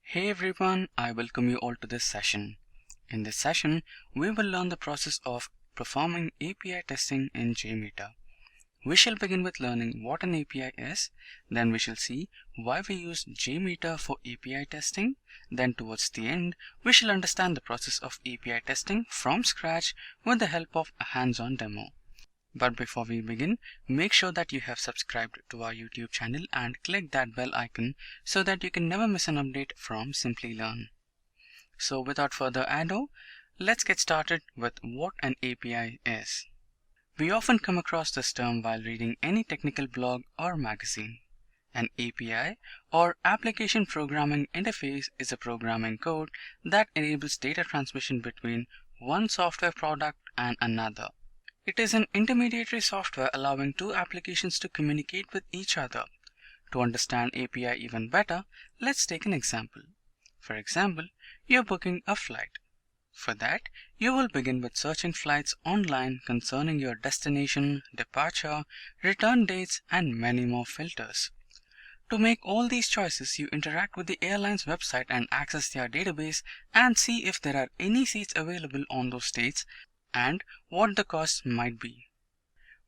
Hey everyone, I welcome you all to this session. In this session, we will learn the process of performing API testing in JMeter. We shall begin with learning what an API is, then we shall see why we use JMeter for API testing, then towards the end, we shall understand the process of API testing from scratch with the help of a hands-on demo. But before we begin, make sure that you have subscribed to our YouTube channel and click that bell icon so that you can never miss an update from Simplilearn. So without further ado, let's get started with what an API is. We often come across this term while reading any technical blog or magazine. An API or Application Programming Interface is a programming code that enables data transmission between one software product and another. It is an intermediary software allowing two applications to communicate with each other. To understand API even better, let's take an example. For example, you're booking a flight. For that, you will begin with searching flights online concerning your destination, departure, return dates, and many more filters. To make all these choices, you interact with the airline's website and access their database and see if there are any seats available on those dates and what the cost might be.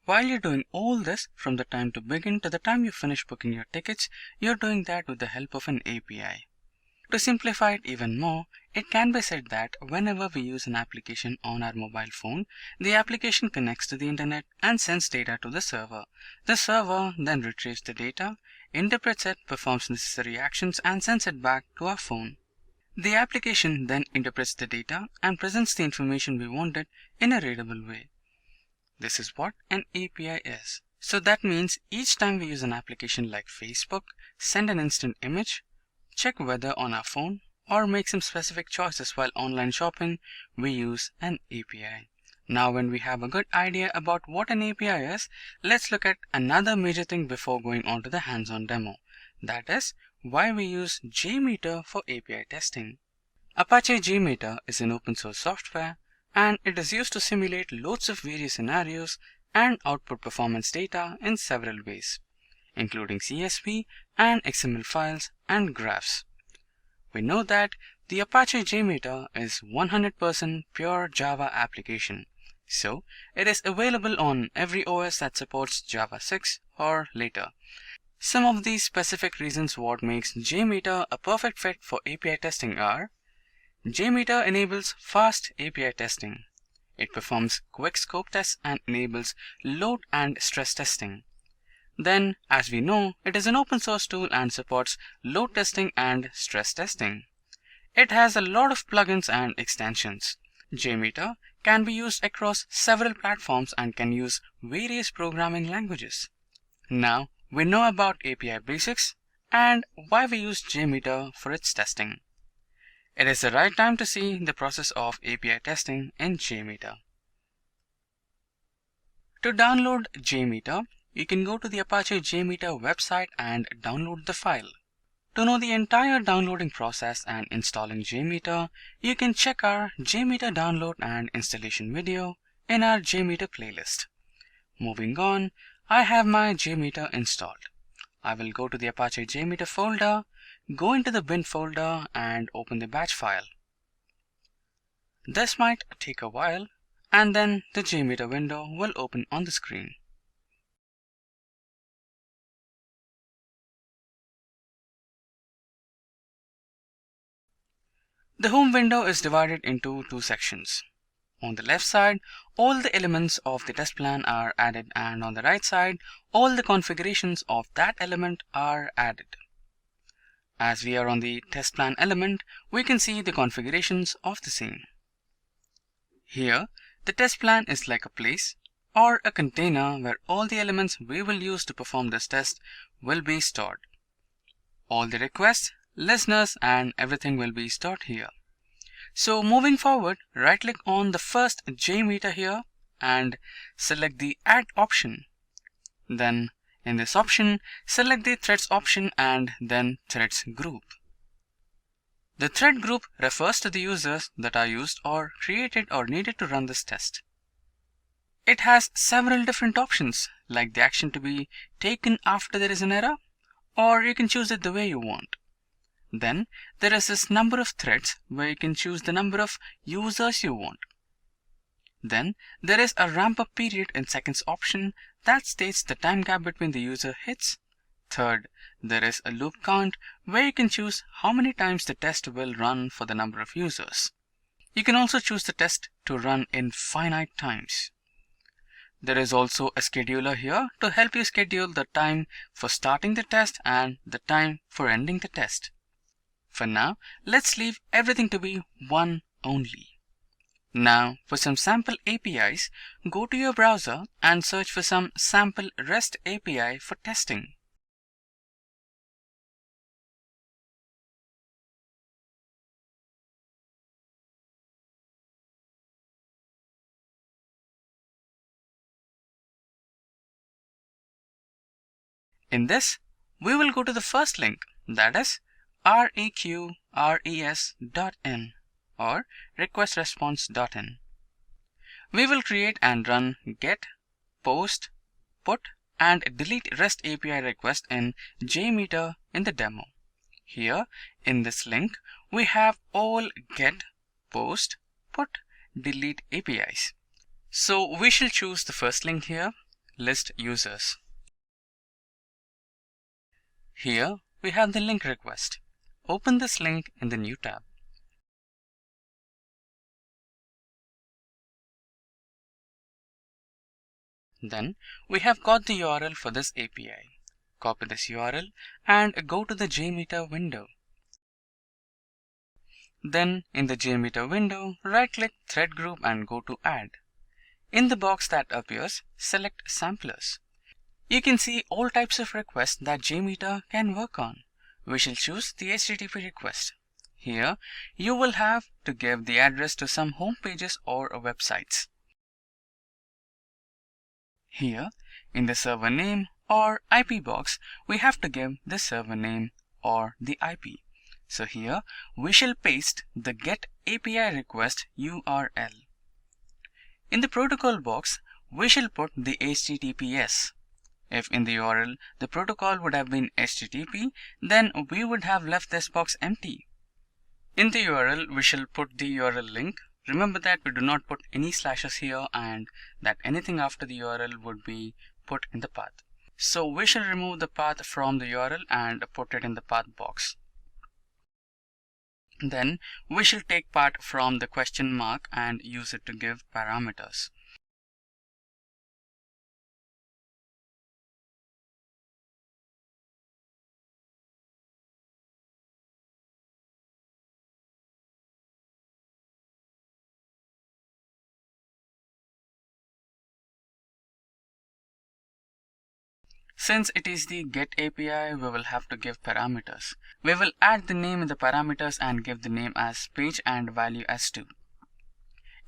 While you're doing all this, from the time to begin to the time you finish booking your tickets, you're doing that with the help of an API. To simplify it even more, it can be said that whenever we use an application on our mobile phone, the application connects to the internet and sends data to the server. The server then retrieves the data, interprets it, performs necessary actions, and sends it back to our phone. The application then interprets the data and presents the information we wanted in a readable way. This is what an API is. So that means each time we use an application like Facebook, send an instant image, check weather on our phone, or make some specific choices while online shopping, we use an API. Now when we have a good idea about what an API is, let's look at another major thing before going on to the hands-on demo. That is why we use JMeter for API testing. Apache JMeter is an open source software and it is used to simulate loads of various scenarios and output performance data in several ways, including CSV and XML files and graphs. We know that the Apache JMeter is 100% pure Java application, so it is available on every OS that supports Java 6 or later. Some of these specific reasons what makes JMeter a perfect fit for API testing are: JMeter enables fast API testing. It performs quick scope tests and enables load and stress testing. Then, as we know, it is an open source tool and supports load testing and stress testing. It has a lot of plugins and extensions. JMeter can be used across several platforms and can use various programming languages. Now, we know about API basics and why we use JMeter for its testing. It is the right time to see the process of API testing in JMeter. To download JMeter, you can go to the Apache JMeter website and download the file. To know the entire downloading process and installing JMeter, you can check our JMeter download and installation video in our JMeter playlist. Moving on, I have my JMeter installed. I will go to the Apache JMeter folder, go into the bin folder and open the batch file. This might take a while and then the JMeter window will open on the screen. The home window is divided into two sections. On the left side, all the elements of the test plan are added, and on the right side, all the configurations of that element are added. As we are on the test plan element, we can see the configurations of the same. Here, the test plan is like a place or a container where all the elements we will use to perform this test will be stored. All the requests, listeners, and everything will be stored here. So moving forward, right click on the first JMeter here and select the Add option. Then in this option, select the Threads option and then Threads group. The thread group refers to the users that are used or created or needed to run this test. It has several different options, like the action to be taken after there is an error, or you can choose it the way you want. Then there is this number of threads where you can choose the number of users you want. Then there is a ramp up period in seconds option that states the time gap between the user hits. Third, there is a loop count where you can choose how many times the test will run for the number of users. You can also choose the test to run in finite times. There is also a scheduler here to help you schedule the time for starting the test and the time for ending the test. For now, let's leave everything to be one only. Now, for some sample APIs, go to your browser and search for some sample REST API for testing. In this, we will go to the first link, that is reqres.in or request-response.in. We will create and run get, post, put, and delete REST API request in JMeter in the demo. Here in this link, we have all get, post, put, delete APIs. So we shall choose the first link here, list users. Here we have the link request. Open this link in the new tab. Then we have got the URL for this API. Copy this URL and go to the JMeter window. Then in the JMeter window, right-click Thread Group and go to Add. In the box that appears, select Samplers. You can see all types of requests that JMeter can work on. We shall choose the HTTP request. Here, you will have to give the address to some home pages or websites. Here, in the server name or IP box, we have to give the server name or the IP. So here, we shall paste the get API request URL. In the protocol box, we shall put the HTTPS. If in the URL the protocol would have been HTTP, then we would have left this box empty. In the URL, we shall put the URL link. Remember that we do not put any slashes here and that anything after the URL would be put in the path. So we shall remove the path from the URL and put it in the path box. Then we shall take part from the question mark and use it to give parameters. Since it is the get API, we will have to give parameters. We will add the name in the parameters and give the name as page and value as 2.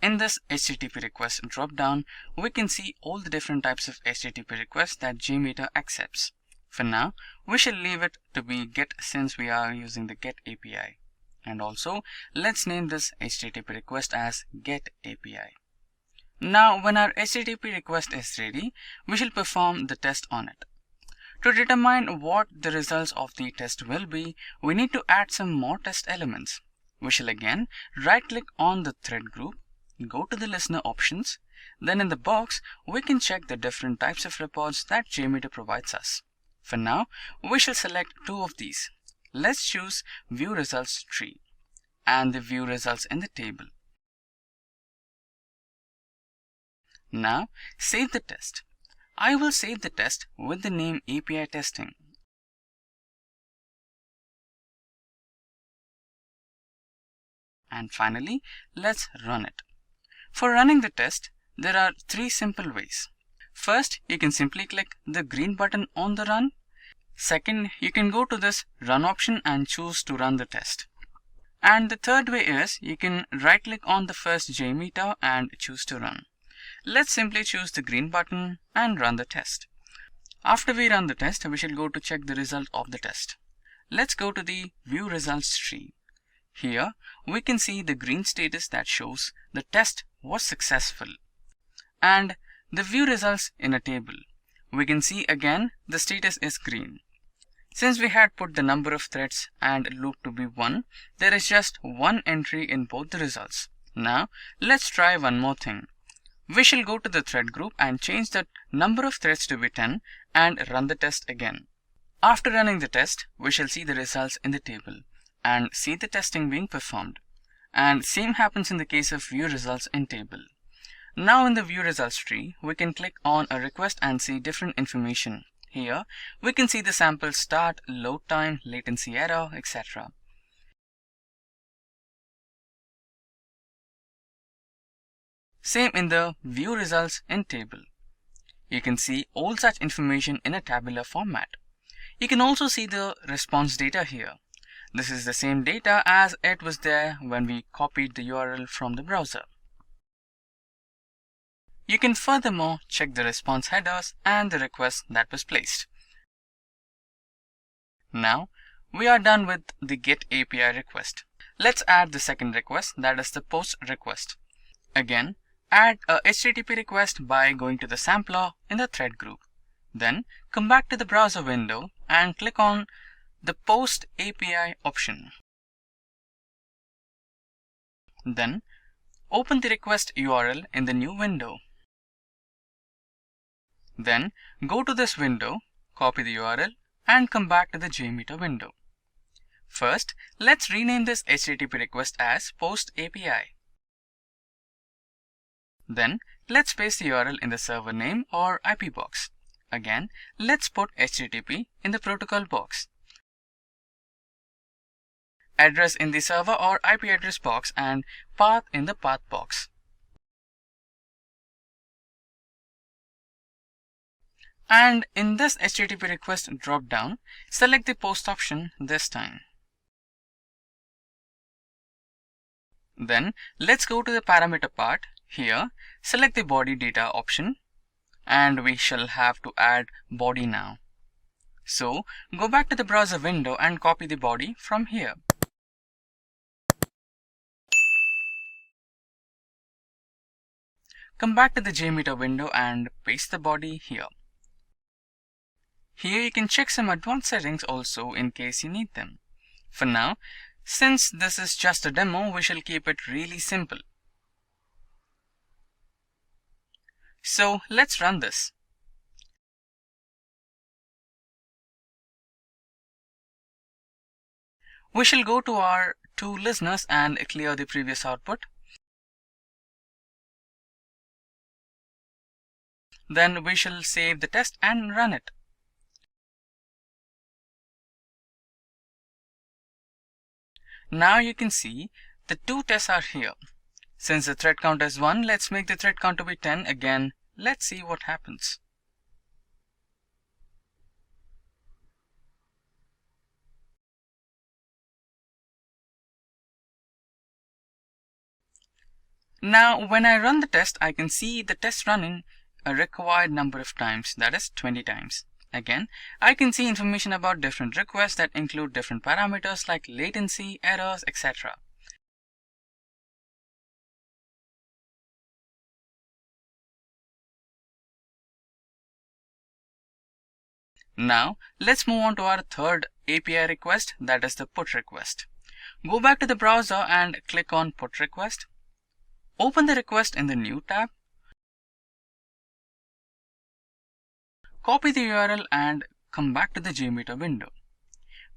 In this HTTP request drop-down, we can see all the different types of HTTP requests that JMeter accepts. For now, we shall leave it to be get since we are using the get API. And also, let's name this HTTP request as get API. Now, when our HTTP request is ready, we shall perform the test on it. To determine what the results of the test will be, we need to add some more test elements. We shall again right-click on the thread group, go to the listener options, then in the box, we can check the different types of reports that JMeter provides us. For now, we shall select 2 of these. Let's choose View Results Tree and the View Results in the table. Now, save the test. I will save the test with the name API Testing. And finally, let's run it. For running the test, there are 3 simple ways. First, you can simply click the green button on the run. Second, you can go to this run option and choose to run the test. And the third way is you can right click on the first JMeter and choose to run. Let's simply choose the green button and run the test. After we run the test, we shall go to check the result of the test. Let's go to the View Results tree. Here, we can see the green status that shows the test was successful. And the view results in a table. We can see again the status is green. Since we had put the number of threads and loop to be 1, there is just one entry in both the results. Now let's try one more thing. We shall go to the thread group and change the number of threads to be 10 and run the test again. After running the test, we shall see the results in the table and see the testing being performed. And same happens in the case of view results in table. Now in the view results tree, we can click on a request and see different information. Here, we can see the sample start, load time, latency error, etc. Same in the view results in table. You can see all such information in a tabular format. You can also see the response data here. This is the same data as it was there when we copied the URL from the browser. You can furthermore check the response headers and the request that was placed. Now we are done with the get API request. Let's add the second request, that is the post request. Again, add a HTTP request by going to the sampler in the thread group. Then come back to the browser window and click on the post API option. Then open the request URL in the new window. Then go to this window, copy the URL and come back to the JMeter window. First, let's rename this HTTP request as post API. Then let's paste the URL in the server name or IP box. Again, let's put HTTP in the protocol box, address in the server or IP address box, and path in the path box. And in this HTTP request drop-down, select the post option this time. Then let's go to the parameter part. Here, select the body data option and we shall have to add body now. So go back to the browser window and copy the body from here. Come back to the JMeter window and paste the body here. Here you can check some advanced settings also in case you need them. For now, since this is just a demo, we shall keep it really simple. So let's run this. We shall go to our two listeners and clear the previous output. Then we shall save the test and run it. Now you can see the two tests are here. Since the thread count is 1, let's make the thread count to be 10 again. Let's see what happens. Now when I run the test, I can see the test running a required number of times, that is 20 times. Again, I can see information about different requests that include different parameters like latency, errors, etc. Now let's move on to our third API request, that is the put request. Go back to the browser and click on put request. Open the request in the new tab. Copy the URL and come back to the JMeter window.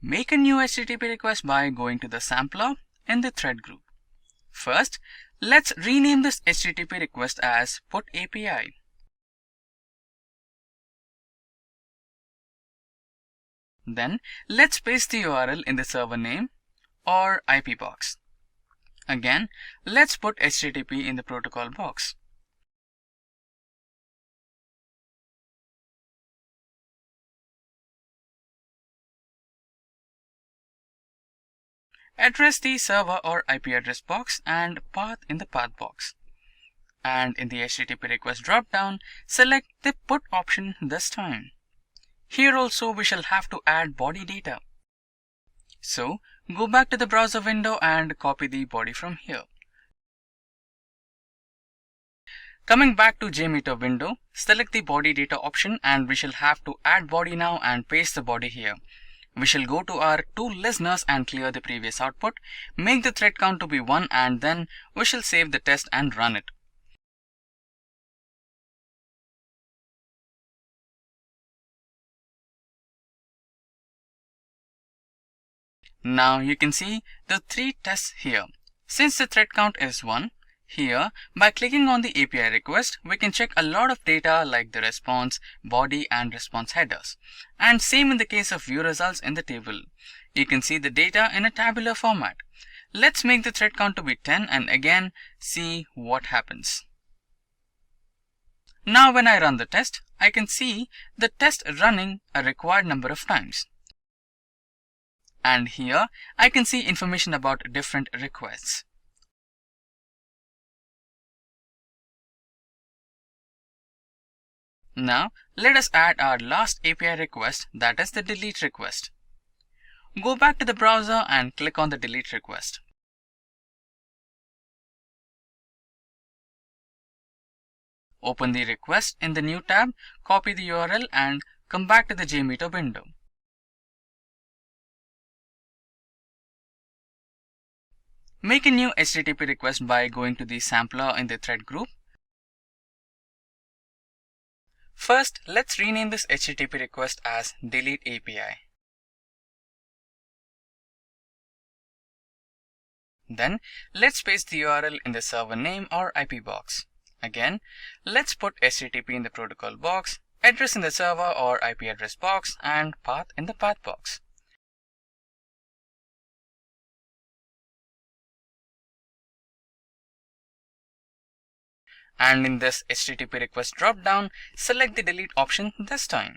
Make a new HTTP request by going to the sampler in the thread group. First, let's rename this HTTP request as put API. Then let's paste the URL in the server name or IP box. Again, let's put HTTP in the protocol box. Address the server or IP address box and path in the path box. And in the HTTP request drop-down, select the put option this time. Here also we shall have to add body data. So go back to the browser window and copy the body from here. Coming back to JMeter window, select the body data option and we shall have to add body now and paste the body here. We shall go to our two listeners and clear the previous output, make the thread count to be 1 and then we shall save the test and run it. Now you can see the 3 tests here. Since the thread count is 1, here by clicking on the API request, we can check a lot of data like the response, body and response headers. And same in the case of view results in the table. You can see the data in a tabular format. Let's make the thread count to be 10 and again see what happens. Now when I run the test, I can see the test running a required number of times. And here I can see information about different requests. Now let us add our last API request, that is the delete request. Go back to the browser and click on the delete request. Open the request in the new tab, copy the URL and come back to the JMeter window. Make a new HTTP request by going to the sampler in the thread group. First, let's rename this HTTP request as delete API. Then, let's paste the URL in the server name or IP box. Again, let's put HTTP in the protocol box, address in the server or IP address box, and path in the path box. And in this HTTP request drop-down, select the delete option this time.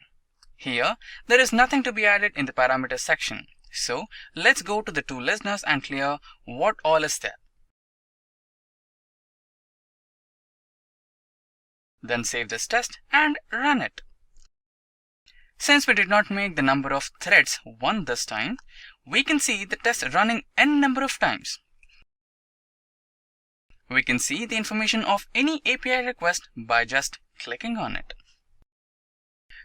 Here, there is nothing to be added in the parameters section. So, let's go to the two listeners and clear what all is there. Then save this test and run it. Since we did not make the number of threads 1 this time, we can see the test running n number of times. We can see the information of any API request by just clicking on it.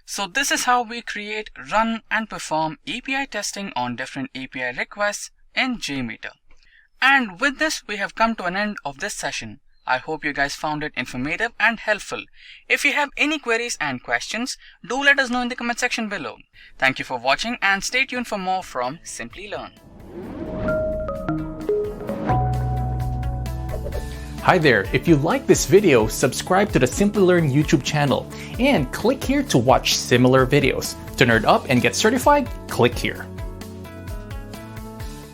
So this is how we create, run and perform API testing on different API requests in JMeter. And with this, we have come to an end of this session. I hope you guys found it informative and helpful. If you have any queries and questions, do let us know in the comment section below. Thank you for watching and stay tuned for more from Simplilearn. Hi there, if you like this video, subscribe to the Simplilearn YouTube channel and click here to watch similar videos. To nerd up and get certified, click here.